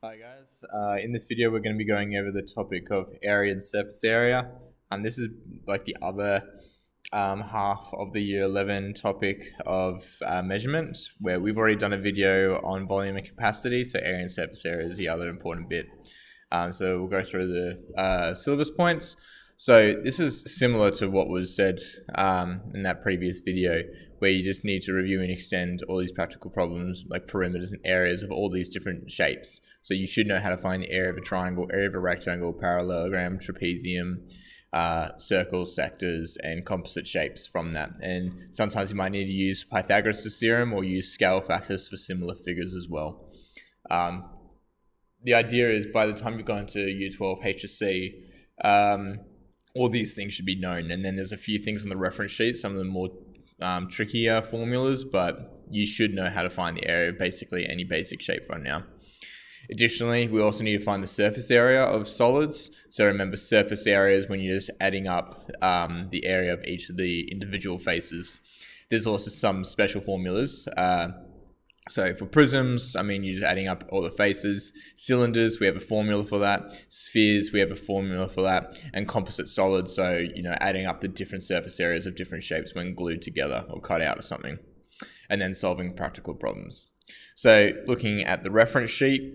Hi guys, in this video we're going to be going over the topic of area and surface area. This is like the other half of the year 11 topic of measurement, where we've already done a video on volume and capacity, so area and surface area is the other important bit. So we'll go through the syllabus points. So this is similar to what was said in that previous video, where you just need to review and extend all these practical problems like perimeters and areas of all these different shapes. So you should know how to find the area of a triangle, area of a rectangle, parallelogram, trapezium, circles, sectors, and composite shapes from that. And sometimes you might need to use Pythagoras' theorem or use scale factors for similar figures as well. The idea is by the time you've gone to Y12 HSC, all these things should be known, and then there's a few things on the reference sheet, some of the more trickier formulas, but you should know how to find the area of basically any basic shape right now. Additionally, we also need to find the surface area of solids. So remember, surface area is when you're just adding up the area of each of the individual faces. There's also some special formulas. So for prisms, you're just adding up all the faces. Cylinders, we have a formula for that. Spheres, we have a formula for that. And composite solids, so, adding up the different surface areas of different shapes when glued together or cut out or something. And then solving practical problems. So looking at the reference sheet,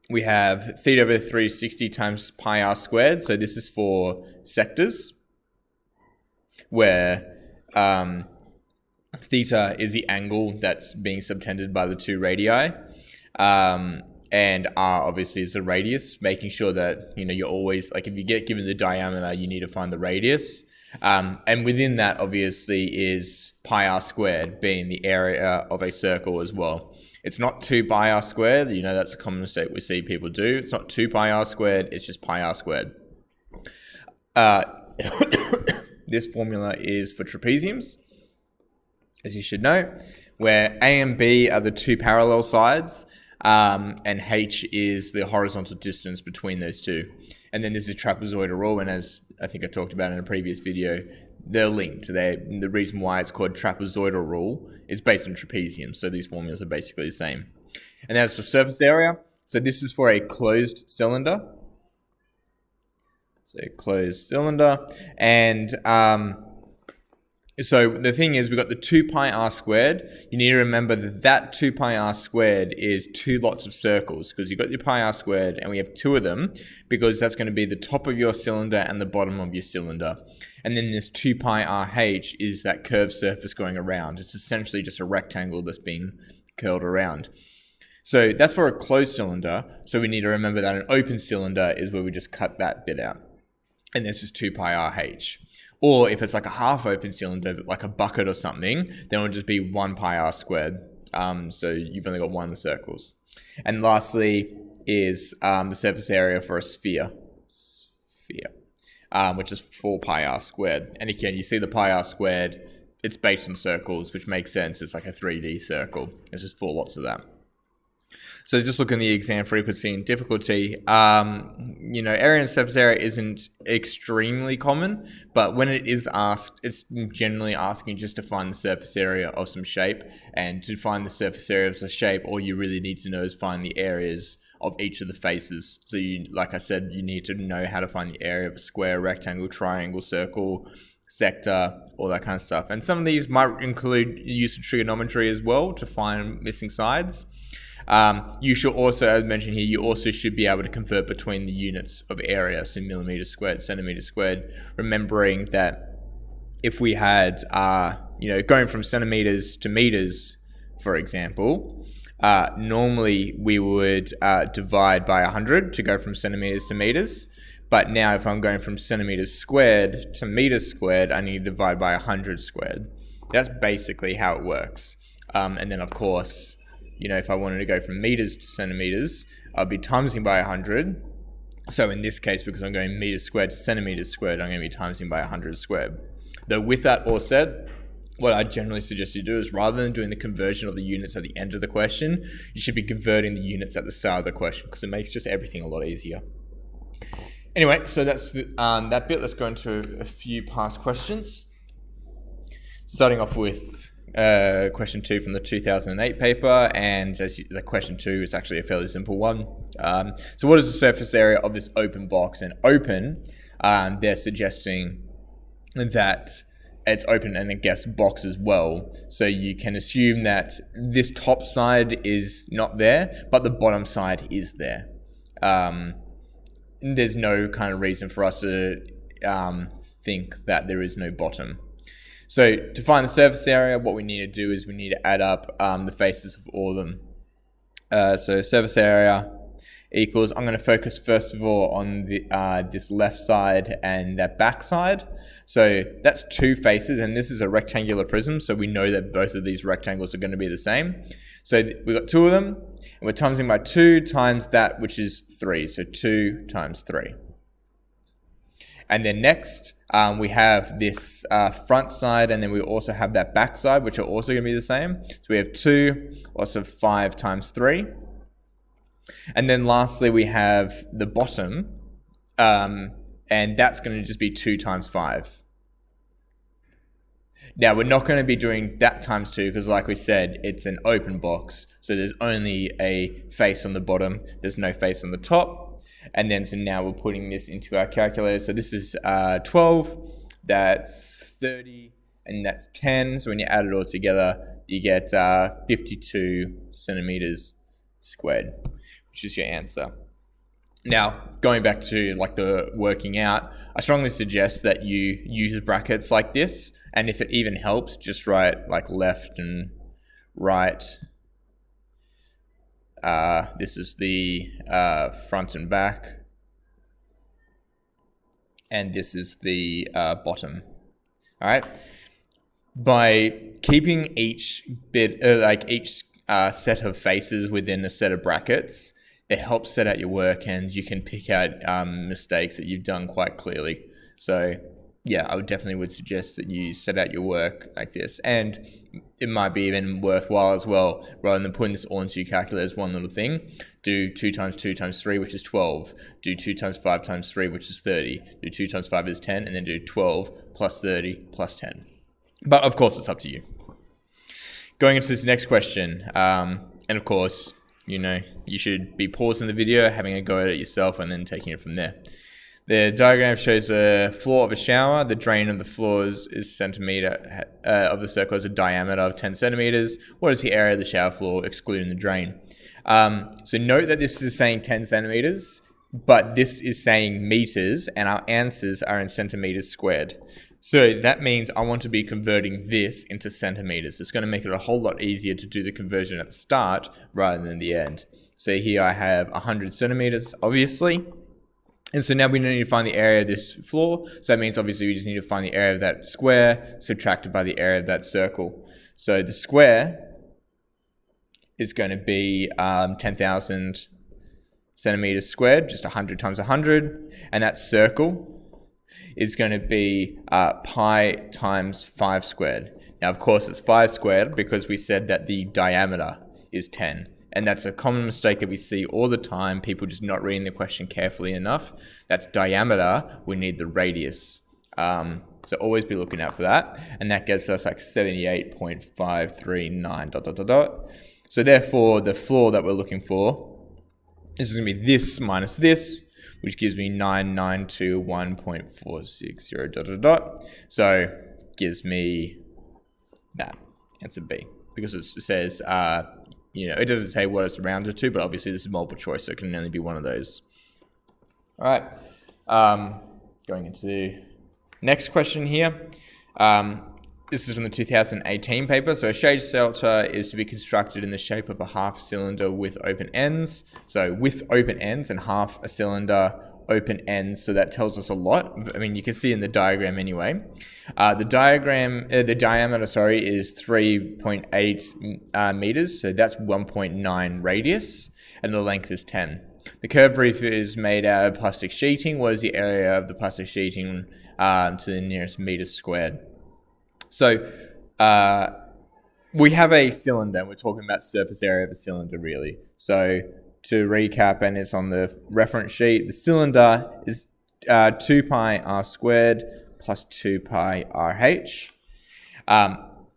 we have theta over 360 times pi r squared. So this is for sectors, where theta is the angle that's being subtended by the two radii, and r obviously is the radius, making sure that you're always, like, if you get given the diameter, you need to find the radius, and within that obviously is pi r squared being the area of a circle as well. It's not 2 pi r squared, that's a common mistake we see people do. It's not 2 pi r squared, it's just pi r squared. This formula is for trapeziums, as you should know, where A and B are the two parallel sides, and H is the horizontal distance between those two. And then there's the trapezoidal rule, and as I think I talked about in a previous video, they're linked. The reason why it's called trapezoidal rule is based on trapezium, so these formulas are basically the same. And as for surface area, so this is for a closed cylinder. So closed cylinder, and so the thing is, we've got the 2 pi r squared. You need to remember that 2 pi r squared is two lots of circles, because you've got your pi r squared and we have two of them, because that's going to be the top of your cylinder and the bottom of your cylinder. And then this 2 pi r h is that curved surface going around. It's essentially just a rectangle that's being curled around. So that's for a closed cylinder. So we need to remember that an open cylinder is where we just cut that bit out. And this is 2 pi r h. Or if it's like a half open cylinder, like a bucket or something, then it'll just be 1 pi r squared. So you've only got one of the circles. And lastly is the surface area for a sphere, which is 4 pi r squared. And again, you see the pi r squared, it's based on circles, which makes sense. It's like a 3D circle. There's just 4 lots of that. So just look at the exam frequency and difficulty. Area and surface area isn't extremely common, but when it is asked, it's generally asking just to find the surface area of some shape. And to find the surface area of a shape, all you really need to know is find the areas of each of the faces. So like I said, you need to know how to find the area of a square, rectangle, triangle, circle, sector, all that kind of stuff. And some of these might include use of trigonometry as well to find missing sides. You should also, as mentioned here, you also should be able to convert between the units of area, so millimeters squared, centimeters squared, remembering that if we had, going from centimeters to meters, for example, normally we would divide by 100 to go from centimeters to meters. But now if I'm going from centimeters squared to meters squared, I need to divide by 100 squared. That's basically how it works. And then, of course, if I wanted to go from meters to centimeters, I'd be timesing by 100. So in this case, because I'm going meters squared to centimeters squared, I'm going to be timesing by 100 squared. Though with that all said, what I generally suggest you do is, rather than doing the conversion of the units at the end of the question, you should be converting the units at the start of the question, because it makes just everything a lot easier. Anyway, so that's that bit. Let's go into a few past questions. Starting off with question 2 from the 2008 paper, and the question 2 is actually a fairly simple one. So what is the surface area of this open box? And open, they're suggesting that it's open and I guess box as well. So you can assume that this top side is not there, but the bottom side is there. There's no kind of reason for us to think that there is no bottom. So to find the surface area, what we need to do is we need to add up the faces of all of them. So surface area equals, I'm going to focus first of all on the this left side and that back side. So that's 2 faces, and this is a rectangular prism, so we know that both of these rectangles are going to be the same. So we've got 2 of them, and we're timesing by 2 times that, which is 3. So 2 times 3. And then next, we have this front side, and then we also have that back side, which are also going to be the same. So we have 2, lots of 5 times 3. And then lastly, we have the bottom, and that's going to just be 2 times 5. Now, we're not going to be doing that times 2 because, like we said, it's an open box. So there's only a face on the bottom. There's no face on the top. And then, so now we're putting this into our calculator. So this is 12, that's 30, and that's 10. So when you add it all together, you get 52 centimeters squared, which is your answer. Now, going back to like the working out, I strongly suggest that you use brackets like this, and if it even helps, just write like left and right. This is the front and back, and this is the bottom. All right. By keeping each bit, each set of faces within a set of brackets, it helps set out your work, and you can pick out mistakes that you've done quite clearly. So yeah, I would suggest that you set out your work like this, and it might be even worthwhile as well, rather than putting this all into your calculator as one little thing, do 2 times 2 times 3, which is 12, do 2 times 5 times 3, which is 30, do 2 times 5 is 10, and then do 12 plus 30 plus 10. But of course, it's up to you. Going into this next question, and of course, you should be pausing the video, having a go at it yourself, and then taking it from there. The diagram shows the floor of a shower. The drain of the floor is centimeter of the circle has a diameter of 10 centimeters. What is the area of the shower floor excluding the drain? So note that this is saying 10 centimeters, but this is saying meters, and our answers are in centimeters squared. So that means I want to be converting this into centimeters. It's going to make it a whole lot easier to do the conversion at the start rather than the end. So here I have 100 centimeters, obviously. And so now we need to find the area of this floor. So that means obviously we just need to find the area of that square subtracted by the area of that circle. So the square is going to be 10,000 centimeters squared, just 100 times 100. And that circle is going to be pi times 5 squared. Now, of course, it's 5 squared because we said that the diameter is 10. And that's a common mistake that we see all the time, people just not reading the question carefully enough. That's diameter, we need the radius. So always be looking out for that. And that gives us like 78.539 ... So therefore, the floor that we're looking for is going to be this minus this, which gives me 9921.460 ... So gives me that, answer B, because it says, it doesn't say what it's rounded to, but obviously this is multiple choice, so it can only be one of those. All right, going into the next question here. This is from the 2018 paper. So a shade shelter is to be constructed in the shape of a half cylinder with open ends. So with open ends and half a cylinder, open ends. So that tells us a lot. I mean, you can see in the diagram anyway. The diameter, is 3.8 meters. So that's 1.9 radius, and the length is 10. The curved roof is made out of plastic sheeting. What is the area of the plastic sheeting to the nearest meter squared? So we have a cylinder, and we're talking about surface area of a cylinder, really. So to recap, and it's on the reference sheet, the cylinder is 2 pi r squared plus 2 pi rh.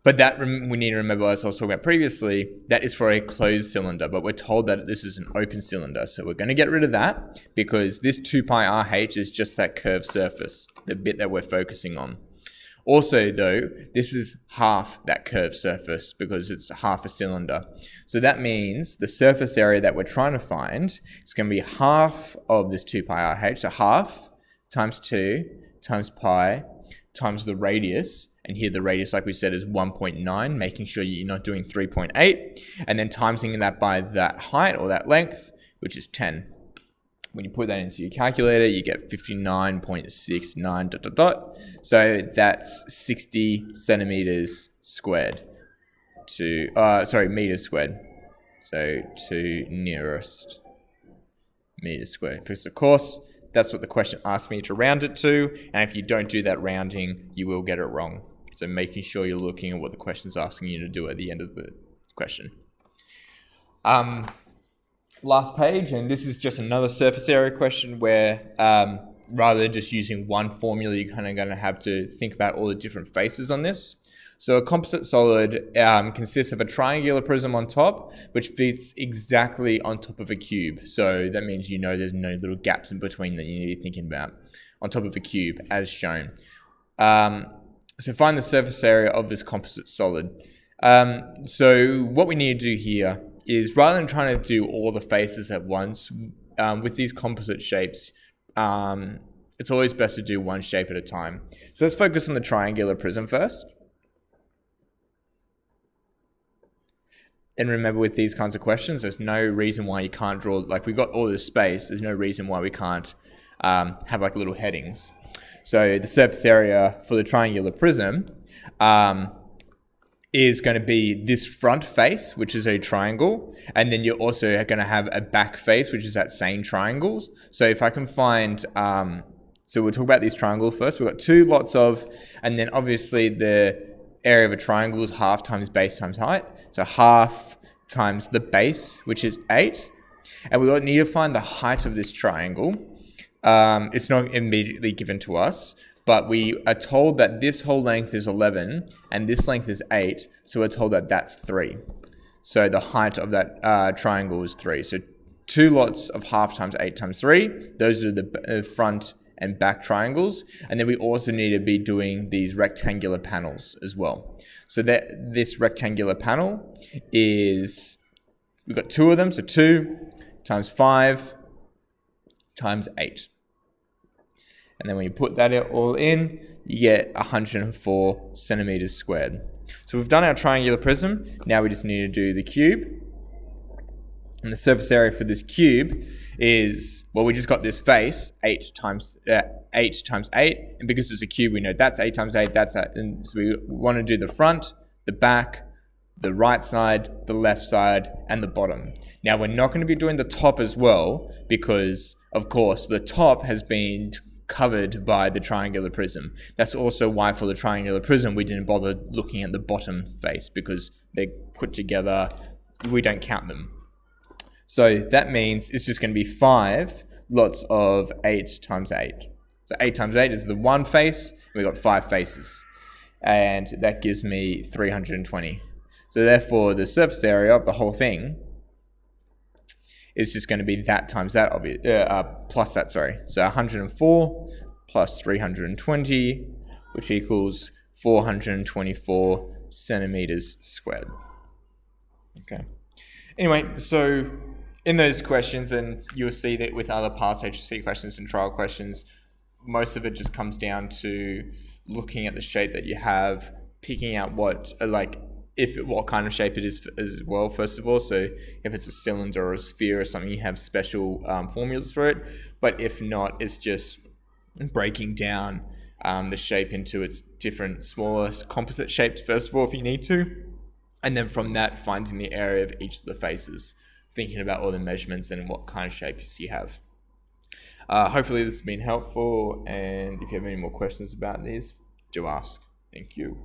But that we need to remember, as I was talking about previously, that is for a closed cylinder, but we're told that this is an open cylinder. So we're going to get rid of that because this 2 pi RH is just that curved surface, the bit that we're focusing on. Also, though, this is half that curved surface because it's half a cylinder. So that means the surface area that we're trying to find is going to be half of this 2 pi RH. So half times 2 times pi times the radius. And here the radius, like we said, is 1.9, making sure you're not doing 3.8. And then timesing that by that height or that length, which is 10. When you put that into your calculator, you get 59.69 ... So that's 60 centimeters squared meters squared. So to nearest meters squared. Because of course, that's what the question asked me to round it to. And if you don't do that rounding, you will get it wrong. So making sure you're looking at what the question's asking you to do at the end of the question. Last page, and this is just another surface area question where rather than just using one formula, you're kind of going to have to think about all the different faces on this. So a composite solid consists of a triangular prism on top, which fits exactly on top of a cube. So that means there's no little gaps in between that you need to be thinking about. On top of a cube, as shown. So find the surface area of this composite solid. So what we need to do here is, rather than trying to do all the faces at once, with these composite shapes, it's always best to do one shape at a time. So let's focus on the triangular prism first. And remember, with these kinds of questions, there's no reason why you can't draw, like we've got all this space, there's no reason why we can't have like little headings. So the surface area for the triangular prism is going to be this front face, which is a triangle, and then you're also going to have a back face, which is that same triangles. So if I can find, so we'll talk about these triangles first. We've got two lots of, and then obviously the area of a triangle is half times base times height. So half times the base, which is 8. And we need to find the height of this triangle. It's not immediately given to us, but we are told that this whole length is 11 and this length is 8. So we're told that that's 3. So the height of that triangle is 3. So two lots of half times 8 times 3. Those are the front and back triangles. And then we also need to be doing these rectangular panels as well. So that this rectangular panel is, we've got 2 of them. So 2 times 5 times 8. And then when you put that all in, you get 104 centimeters squared. So we've done our triangular prism. Now we just need to do the cube. And the surface area for this cube is, well, we just got this face, 8 times 8. And because it's a cube, we know that's 8 times 8. That's 8. And so we want to do the front, the back, the right side, the left side, and the bottom. Now, we're not going to be doing the top as well because, of course, the top has been covered by the triangular prism. That's also why for the triangular prism, we didn't bother looking at the bottom face because they're put together. We don't count them. So that means it's just going to be 5 lots of 8 times 8. So 8 times 8 is the one face. We've got 5 faces. And that gives me 320. So therefore, the surface area of the whole thing is just going to be that times that, plus that, sorry. So 104 plus 320, which equals 424 centimeters squared. Okay. Anyway, so in those questions, and you'll see that with other past HSC questions and trial questions, most of it just comes down to looking at the shape that you have, picking out what kind of shape it is as well, first of all. So if it's a cylinder or a sphere or something, you have special formulas for it. But if not, it's just breaking down the shape into its different smaller composite shapes, first of all, if you need to. And then from that, finding the area of each of the faces, thinking about all the measurements and what kind of shapes you have. Hopefully this has been helpful. And if you have any more questions about these, do ask. Thank you.